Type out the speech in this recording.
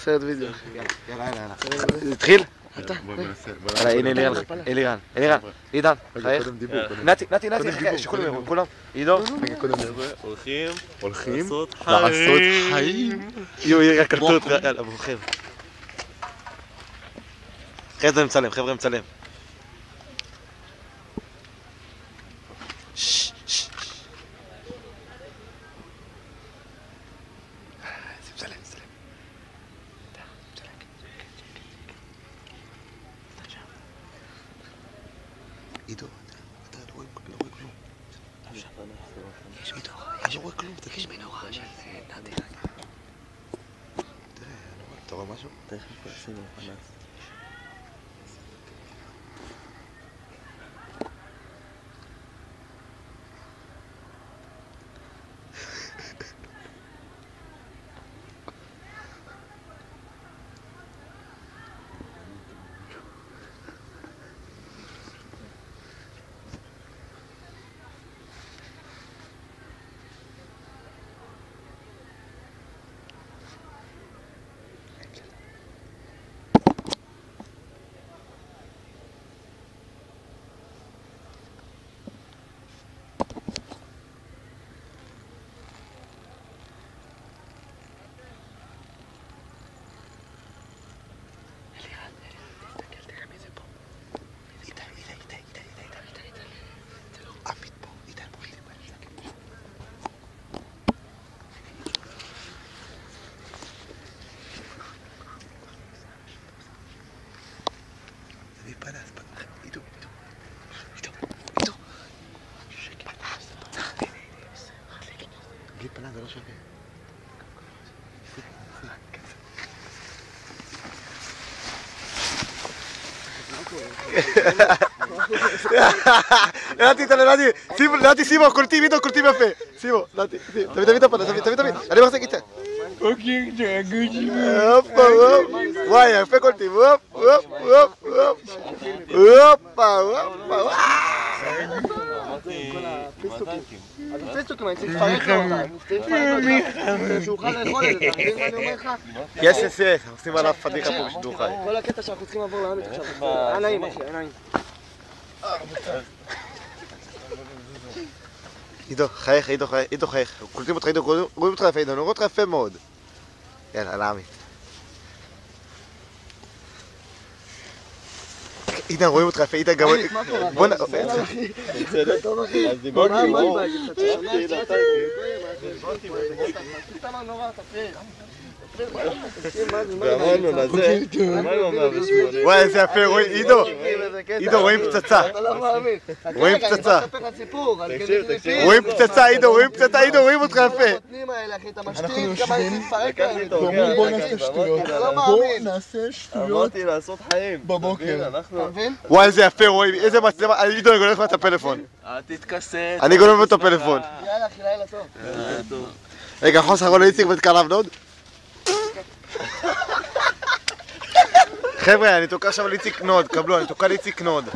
סרט וידאו. יאללה. התחיל? בוא ננסה. הנה אלירן, עידן, חייך. נתי, חכה, שכולם יראו, כולם. עידו. הולכים לעשות חיים. יואי, קלטות, יאללה, ברוכים. אחרי זה מצלם, חבר'ה מצלם. עידו, אתה לא רואה כלום. יש מנורה, יש מנורה של נתי. תראה, אתה רואה משהו? תכף עשינו פנס. בלי פנס זה לא שווה. נתי, שימו, קולטים יפה. שימו, נתי, תביא את הפנס, תביא. אני מחזיק איתה. וואי, יפה קולטים. הפיסטוקים, אני צריך לפרק לו אותם, שהוא יוכל לאכול את זה, אתה מבין מה אני אומר לך? יס, עושים עליו פדיחה פה בשידור חי. כל הקטע שאנחנו צריכים לעבור לעמק עכשיו, היה נעים אחי, היה נעים. עידו, חייך, קולטים אותך עידו, רואים אותך יפה עידו, רואים אותך יפה מאוד. יאללה, לעמית. עידן, רואים אותך יפה, עידן גם... בוא נ... טוב אחי, מה אני בא להגיד לך? תשמע נורא, תפריד. ואמרנו לזה, אמרנו 108. וואי, איזה יפה, עידו, רואים פצצה. אתה לא מאמין. רואים פצצה. אני אספר לך סיפור. רואים פצצה, עידו, רואים אותך יפה. הנותנים האלה, אחי, אתה משתיק, כמה אני לפרק להם. בוא נעשה שטויות. אתה לא מאמין. נעשה שטויות אמרתי לעשות חיים. בבוקר. אתה מבין? וואי, איזה יפה, רואים, איזה מצלמה, עידו, אני גונב לך את הפלאפון. תתכסת. אני גונב לו את הפלאפון. יאללה אחי, לילה טוב. רגע, חוס אחרון לאיציק ותקרב נוד. חבר'ה, אני תוקע שם לאיציק נוד, קבלו, אני תוקע לאיציק נוד.